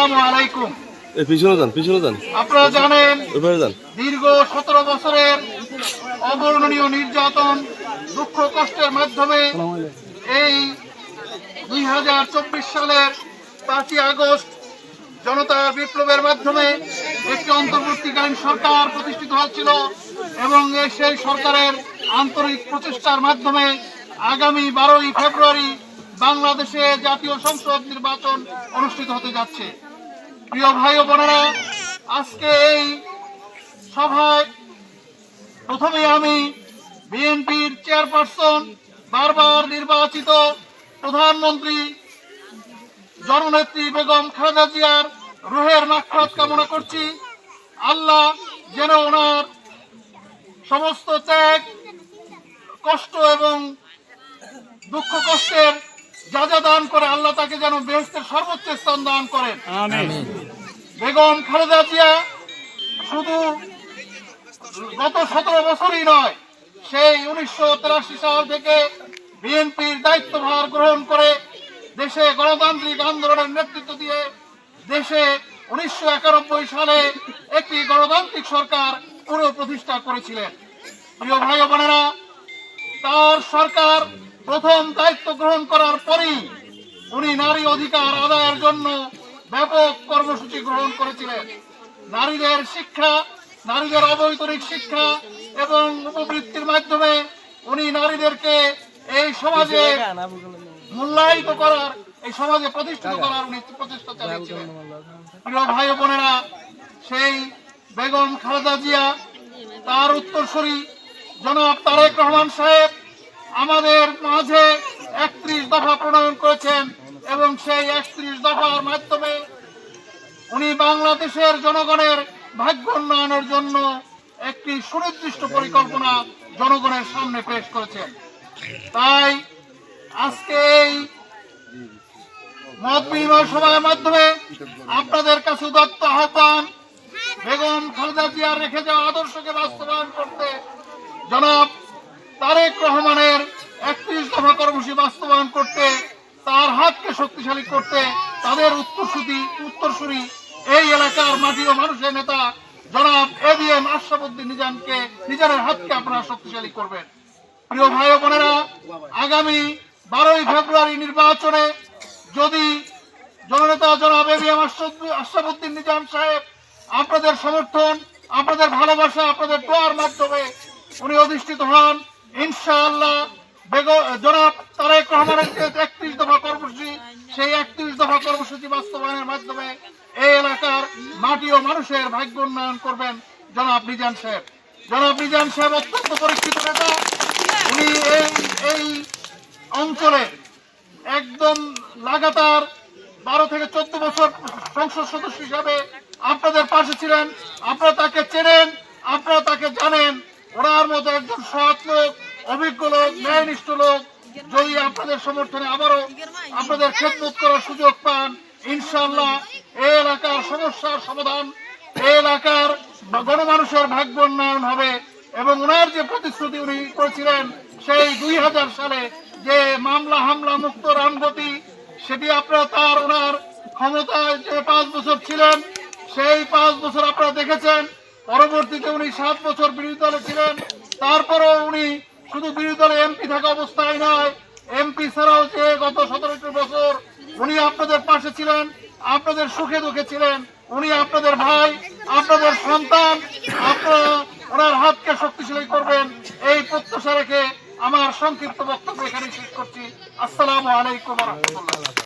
আসসালামু আলাইকুম। পিছনে যান। আপনারা জানেন যান। দীর্ঘ 17 বছরের অবর্ণনীয় নির্যাতন, দুঃখ কষ্টের মাধ্যমে এই 2024 সালের 5ই আগস্ট জনতার বিপ্লবের মাধ্যমে একটি অন্তর্বর্তীকালীন সরকার প্রতিষ্ঠিত হচ্ছিল এবং সেই সরকারের আন্তরিক প্রচেষ্টার মাধ্যমে আগামী 12ই ফেব্রুয়ারি বাংলাদেশে জাতীয় সংসদ নির্বাচন অনুষ্ঠিত হতে যাচ্ছে। প্রিয় ভাই ও বোনেরা, আজকে এই সভায় প্রথমে আমি বিএনপির চেয়ারপারসন, বারবার নির্বাচিত প্রধানমন্ত্রী জননেত্রী বেগম খালেদা জিয়ার রুহের মাগফিরাত কামনা করছি। আল্লাহ যেন ওনার সমস্ত ত্যাগ, কষ্ট এবং দুঃখ কষ্টের যা যা দান করে আল্লাহ তাকে যেন বেহেশতের সর্বোচ্চ স্থান দান করেন। বেগম খালেদা জিয়া শুধু গত 17 বছরই নয়, সেই 1983 সাল থেকে বিএনপির দায়িত্বভার গ্রহণ করে দেশে গণতান্ত্রিক আন্দোলনের নেতৃত্ব দিয়ে দেশে 1991 সালে একটি গণতান্ত্রিক সরকার পুনঃপ্রতিষ্ঠা করেছিলেন। প্রিয় ভাই ও বোনেরা, তার সরকার প্রথম দায়িত্ব গ্রহণ করার পরেই উনি নারী অধিকার আদায়ের জন্য ব্যাপক কর্মসূচি গ্রহণ করেছিলেন। নারীদের শিক্ষা, নারীদের অবৈতনিক শিক্ষা এবং উপবৃত্তির মাধ্যমে উনি নারীদেরকে এই সমাজে মূল্যায়িত করার, এই সমাজে প্রতিষ্ঠিত করার উনি প্রচেষ্টা চালিয়েছিলেন। প্রিয় ভাই ও বোনেরা, সেই বেগম খালেদা জিয়া, তার উত্তরসূরি জনাব তারেক রহমান সাহেব আমাদের মাঝে 31 দফা প্রণয়ন করেছেন এবং সেই 31 দফার মাধ্যমে উনি বাংলাদেশের জনগণের ভাগ্য উন্নয়নের জন্য একটি সুনির্দিষ্ট পরিকল্পনা জনগণের সামনে পেশ করেছেন। তাই আজকে এই মত বিনিময় সভার মাধ্যমে আপনাদের কাছে উদাত্ত আহ্বান, বেগম খালেদা জিয়ার রেখে যাওয়া আদর্শকে বাস্তবায়ন করতে জনাব তারেক রহমানের 31 দফা কর্মসূচি বাস্তবায়ন করতে, তার হাতকে শক্তিশালী করতে তাদের উত্তরসূরি এই এলাকার মাটি ও মানুষের নেতা জনাব এবিএম আশরাফ উদ্দিন নিজানের হাতকে আপনারা শক্তিশালী করবেন। প্রিয় ভাই ও বোনেরা, আগামী 12ই ফেব্রুয়ারি নির্বাচনে যদি জননেতা জনাব এবিএম আশরাফ উদ্দিন নিজাম সাহেব আপনাদের সমর্থন, আপনাদের ভালোবাসা, আপনাদের দোয়ার মাধ্যমে উনি অধিষ্ঠিত হন, ইনশাআল্লাহ জনাব তারেক রহমানের 31 দফা কর্মসূচি, সেই 31 দফা কর্মসূচি বাস্তবায়নের মাধ্যমে এই এলাকার মাটি ও মানুষের ভাগ্য উন্নয়ন করবেন জনাব মিজান সাহেব। জনাব মিজান সাহেব অত্যন্ত পরিচিত নেতা। উনি এই অঞ্চলে একদম লাগাতার 12 থেকে 14 বছর সংসদ সদস্য হিসাবে আপনাদের পাশে ছিলেন। আপনারা তাকে চেনেন, আপনারা তাকে জানেন। ওনার মতো একজন সৎ লোক, অভিজ্ঞ লোক, ন্যায়নিষ্ঠ লোক যদি আপনাদের সমর্থনে আবারও আপনাদের খেদমত করার সুযোগ পান, ইনশাআল্লাহ এই এলাকার সমস্যার সমাধান, এই এলাকার গণমানুষের ভাগ্য উন্নয়ন হবে। এবং ওনার যে প্রতিশ্রুতি উনি করেছিলেন সেই 2000 সালে যে মামলা হামলা মুক্ত রামগতি, সেটি আপনারা ওনার ক্ষমতায় যে 5 বছর ছিলেন সেই 5 বছর আপনারা দেখেছেন। পরবর্তীতে উনি 7 বছর বিরোধী দলে ছিলেন। তারপরও উনি শুধু বিরোধী দলে এমপি থাকা অবস্থায় নয়, এমপি ছাড়াও যে গত 17 বছর উনি আপনাদের পাশে ছিলেন, আপনাদের সুখে দুঃখে ছিলেন। উনি আপনাদের ভাই, আপনাদের সন্তান। আপনারা ওনার হাতকে শক্তিশালী করবেন এই প্রত্যাশা রেখে আমার সংক্ষিপ্ত বক্তব্য এখানে শেষ করছি। আসসালামু আলাইকুম ওয়া রাহমাতুল্লাহ।